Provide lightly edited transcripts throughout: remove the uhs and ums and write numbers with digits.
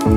Hi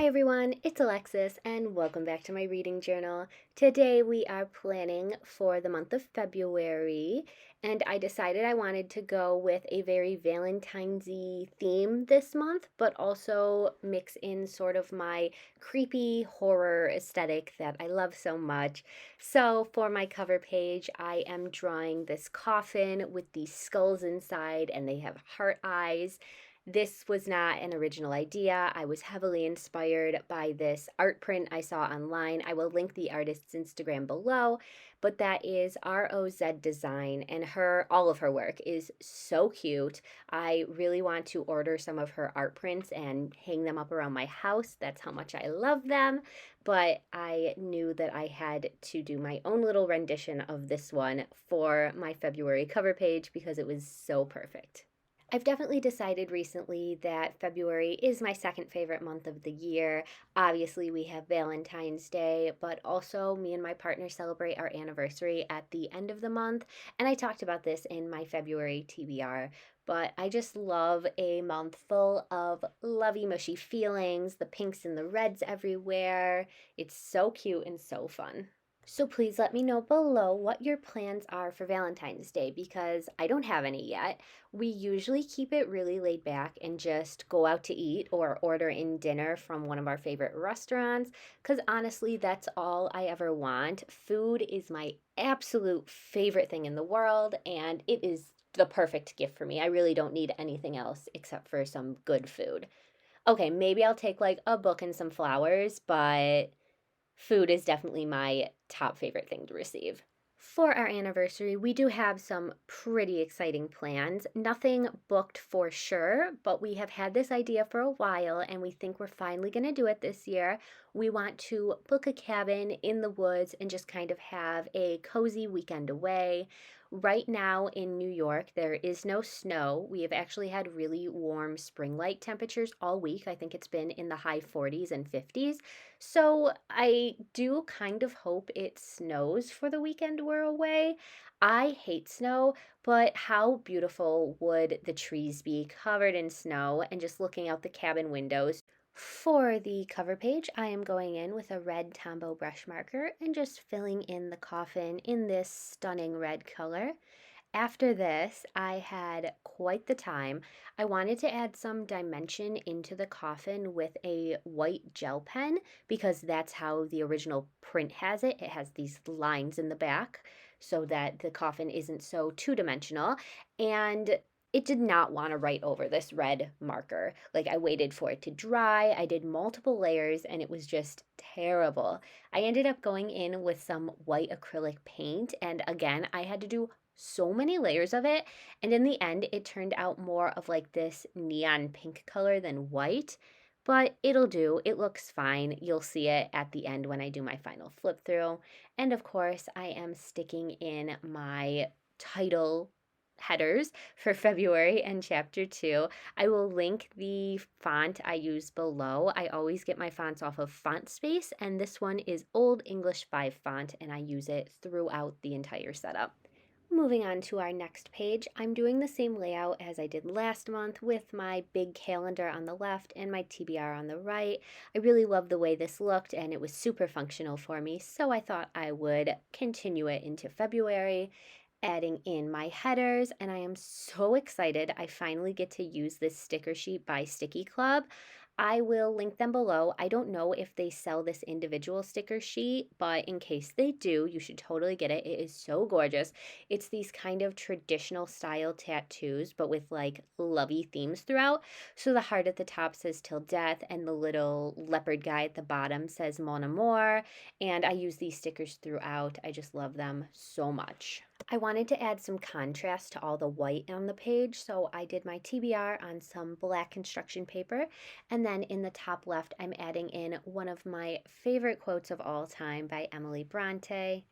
everyone, it's Alexis and welcome back to my reading journal. Today we are planning for the month of February and I decided I wanted to go with a very Valentine's-y theme this month, but also mix in sort of my creepy horror aesthetic that I love so much. So for my cover page, I am drawing this coffin with these skulls inside and they have heart eyes. This was not an original idea. I was heavily inspired by this art print I saw online. I will link the artist's Instagram below, but that is ROZ Design, and all of her work is so cute. I really want to order some of her art prints and hang them up around my house. That's how much I love them, but I knew that I had to do my own little rendition of this one for my February cover page because it was so perfect. I've definitely decided recently that February is my second favorite month of the year. Obviously, we have Valentine's Day, but also me and my partner celebrate our anniversary at the end of the month. And I talked about this in my February TBR, but I just love a month full of lovey, mushy feelings, the pinks and the reds everywhere. It's so cute and so fun. So please let me know below what your plans are for Valentine's Day because I don't have any yet. We usually keep it really laid back and just go out to eat or order in dinner from one of our favorite restaurants because honestly, that's all I ever want. Food is my absolute favorite thing in the world and it is the perfect gift for me. I really don't need anything else except for some good food. Okay, maybe I'll take like a book and some flowers, but food is definitely my top favorite thing to receive. For our anniversary, we do have some pretty exciting plans. Nothing booked for sure, but we have had this idea for a while and we think we're finally going to do it this year. We want to book a cabin in the woods and just kind of have a cozy weekend away. Right now in New York, there is no snow. We have actually had really warm spring-like temperatures all week. I think it's been in the high 40s and 50s. So I do kind of hope it snows for the weekend we're away. I hate snow, but how beautiful would the trees be covered in snow and just looking out the cabin windows. For the cover page, I am going in with a red Tombow brush marker and just filling in the coffin in this stunning red color. After this, I had quite the time. I wanted to add some dimension into the coffin with a white gel pen because that's how the original print has it. It has these lines in the back so that the coffin isn't so two-dimensional. And it did not want to write over this red marker. Like I waited for it to dry. I did multiple layers and it was just terrible. I ended up going in with some white acrylic paint and again, I had to do so many layers of it. And in the end, it turned out more of like this neon pink color than white, but it'll do. It looks fine. You'll see it at the end when I do my final flip through. And of course, I am sticking in my title headers for February and chapter 2. I will link the font I use below. I always get my fonts off of Font Space, and this one is Old English 5 font, and I use it throughout the entire setup. Moving on to our next page, I'm doing the same layout as I did last month with my big calendar on the left and my TBR on the right. I really loved the way this looked and it was super functional for me, so I thought I would continue it into February, adding in my headers, and I am so excited I finally get to use this sticker sheet by Sticky Club. I will link them below. I don't know if they sell this individual sticker sheet, but in case they do, you should totally get it. It is so gorgeous. It's these kind of traditional style tattoos, but with like lovey themes throughout. So the heart at the top says till death, and the little leopard guy at the bottom says mon amour. And I use these stickers throughout. I just love them so much. I wanted to add some contrast to all the white on the page, so I did my TBR on some black construction paper, and then in the top left, I'm adding in one of my favorite quotes of all time by Emily Bronte.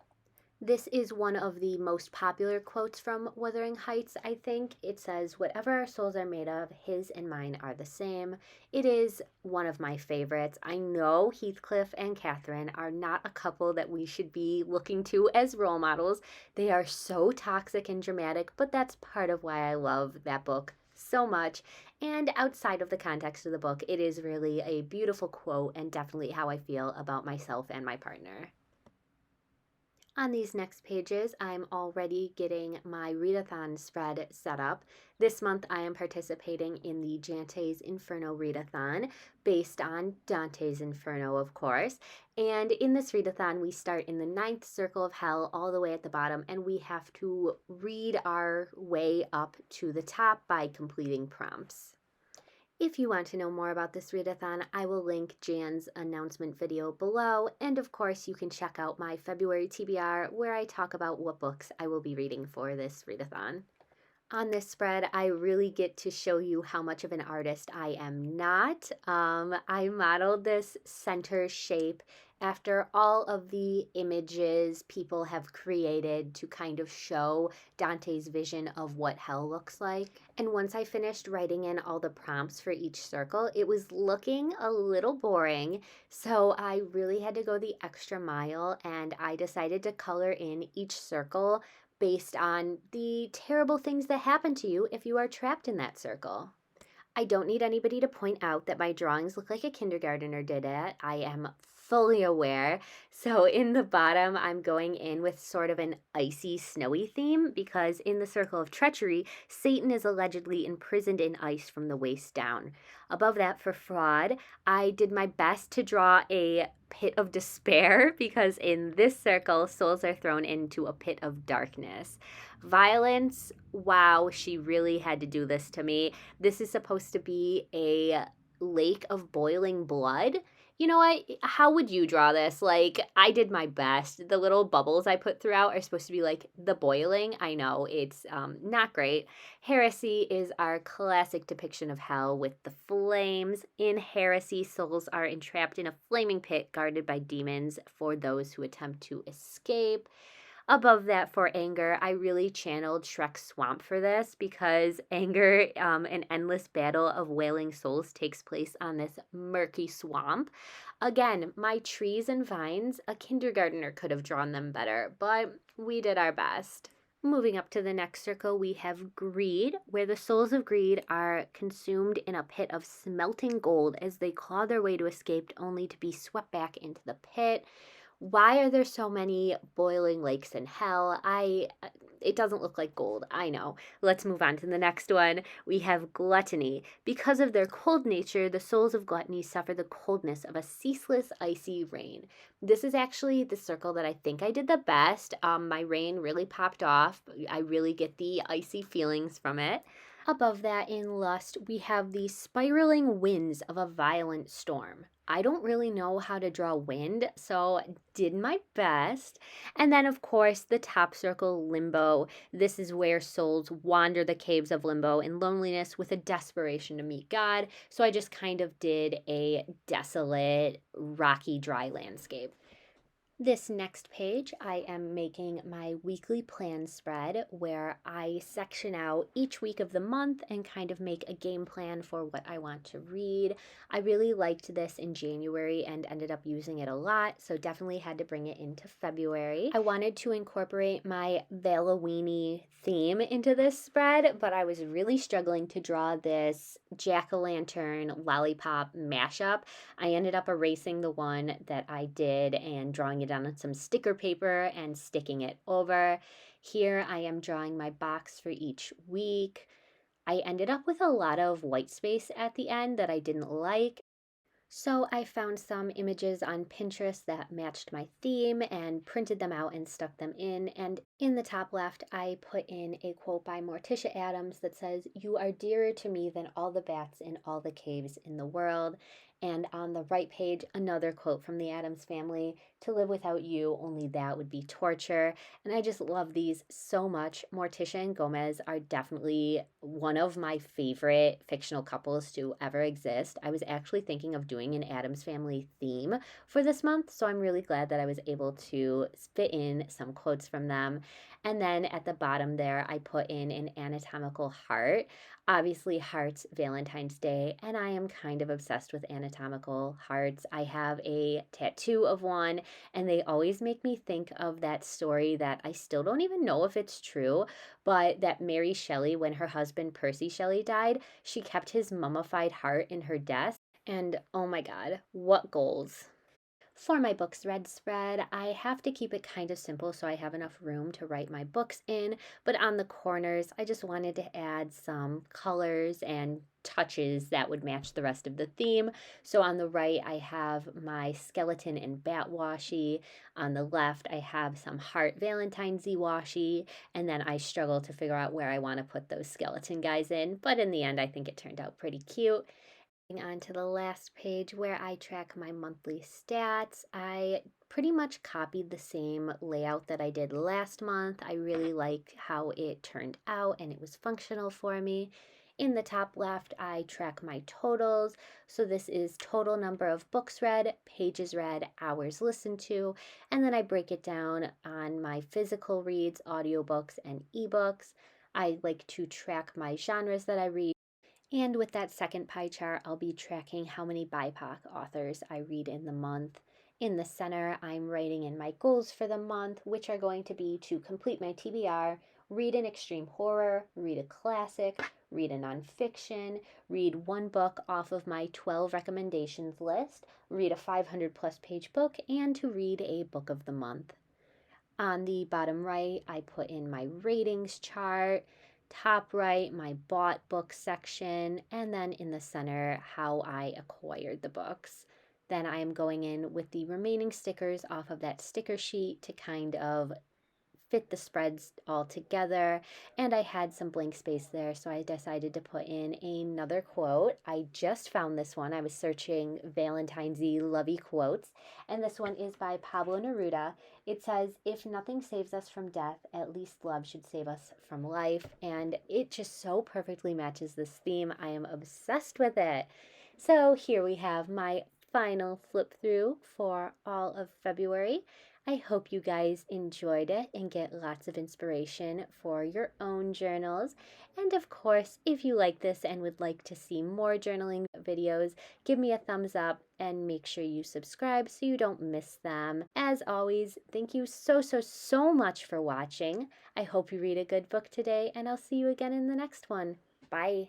This is one of the most popular quotes from Wuthering Heights, I think. It says, "Whatever our souls are made of, his and mine are the same." It is one of my favorites. I know Heathcliff and Catherine are not a couple that we should be looking to as role models. They are so toxic and dramatic, but that's part of why I love that book so much. And outside of the context of the book, it is really a beautiful quote and definitely how I feel about myself and my partner. On these next pages, I'm already getting my readathon spread set up. This month, I am participating in the Dante's Inferno readathon, based on Dante's Inferno, of course. And in this readathon, we start in the 9th circle of hell, all the way at the bottom, and we have to read our way up to the top by completing prompts. If you want to know more about this readathon, I will link Jan's announcement video below, and of course you can check out my February TBR where I talk about what books I will be reading for this readathon. On this spread, I really get to show you how much of an artist I am not. I modeled this center shape after all of the images people have created to kind of show Dante's vision of what hell looks like. And once I finished writing in all the prompts for each circle, it was looking a little boring. So I really had to go the extra mile, and I decided to color in each circle based on the terrible things that happen to you if you are trapped in that circle. I don't need anybody to point out that my drawings look like a kindergartner did it. I am fully aware. So in the bottom, I'm going in with sort of an icy, snowy theme because in the circle of treachery, Satan is allegedly imprisoned in ice from the waist down. Above that, for fraud, I did my best to draw a pit of despair because in this circle, souls are thrown into a pit of darkness. Violence, wow, she really had to do this to me. This is supposed to be a lake of boiling blood. You know what? How would you draw this? Like, I did my best. The little bubbles I put throughout are supposed to be like the boiling. I know, it's not great. Heresy is our classic depiction of hell with the flames. In Heresy, souls are entrapped in a flaming pit guarded by demons for those who attempt to escape. Above that, for anger, I really channeled Shrek's swamp for this because anger, an endless battle of wailing souls takes place on this murky swamp. Again, my trees and vines, a kindergartner could have drawn them better, but we did our best. Moving up to the next circle, we have greed, where the souls of greed are consumed in a pit of smelting gold as they claw their way to escape, only to be swept back into the pit. Why are there so many boiling lakes in hell? It doesn't look like gold, I know. Let's move on to the next one. We have gluttony. Because of their cold nature, the souls of gluttony suffer the coldness of a ceaseless icy rain. This is actually the circle that I think I did the best. My rain really popped off. I really get the icy feelings from it. Above that, in lust, we have the spiraling winds of a violent storm. I don't really know how to draw wind, so did my best. And then, of course, the top circle, limbo. This is where souls wander the caves of limbo in loneliness with a desperation to meet God. So I just kind of did a desolate, rocky, dry landscape. This next page, I am making my weekly plan spread where I section out each week of the month and kind of make a game plan for what I want to read. I really liked this in January and ended up using it a lot, so definitely had to bring it into February. I wanted to incorporate my Halloweeny theme into this spread, but I was really struggling to draw this jack-o'-lantern lollipop mashup. I ended up erasing the one that I did and drawing it on some sticker paper and sticking it over. Here I am drawing my box for each week. I ended up with a lot of white space at the end that I didn't like. So I found some images on Pinterest that matched my theme and printed them out and stuck them in. And in the top left, I put in a quote by Morticia Addams that says, "You are dearer to me than all the bats in all the caves in the world." And on the right page, another quote from the Addams family, "To live without you, only that would be torture." And I just love these so much. Morticia and Gomez are definitely one of my favorite fictional couples to ever exist. I was actually thinking of doing an Addams Family theme for this month, so I'm really glad that I was able to fit in some quotes from them. And then at the bottom there, I put in an anatomical heart. Obviously, hearts, Valentine's Day, and I am kind of obsessed with anatomical hearts. I have a tattoo of one, and they always make me think of that story that I still don't even know if it's true, but that Mary Shelley, when her husband Percy Shelley died, she kept his mummified heart in her desk. And oh my God, what goals! For my books read spread, I have to keep it kind of simple so I have enough room to write my books in, but on the corners, I just wanted to add some colors and touches that would match the rest of the theme. So on the right, I have my skeleton and bat washi. On the left, I have some heart Valentine's washi, and then I struggle to figure out where I want to put those skeleton guys in, but in the end, I think it turned out pretty cute. On to the last page where I track my monthly stats. I pretty much copied the same layout that I did last month. I really like how it turned out and it was functional for me. In the top left, I track my totals. So this is total number of books read, pages read, hours listened to, and then I break it down on my physical reads, audiobooks, and ebooks. I like to track my genres that I read. And with that second pie chart, I'll be tracking how many BIPOC authors I read in the month. In the center, I'm writing in my goals for the month, which are going to be to complete my TBR, read an extreme horror, read a classic, read a nonfiction, read one book off of my 12 recommendations list, read a 500 plus page book, and to read a book of the month. On the bottom right, I put in my ratings chart. Top right, my bought book section. And then in the center, how I acquired the books. Then I am going in with the remaining stickers off of that sticker sheet to kind of fit the spreads all together, and I had some blank space there, so I decided to put in another quote. I just found this one. I was searching Valentine's-y lovey quotes, and this one is by Pablo Neruda. It says, "If nothing saves us from death, at least love should save us from life," and it just so perfectly matches this theme. I am obsessed with it. So here we have my final flip through for all of February. I hope you guys enjoyed it and get lots of inspiration for your own journals. And of course, if you like this and would like to see more journaling videos, give me a thumbs up and make sure you subscribe so you don't miss them. As always, thank you so much for watching. I hope you read a good book today, and I'll see you again in the next one. Bye.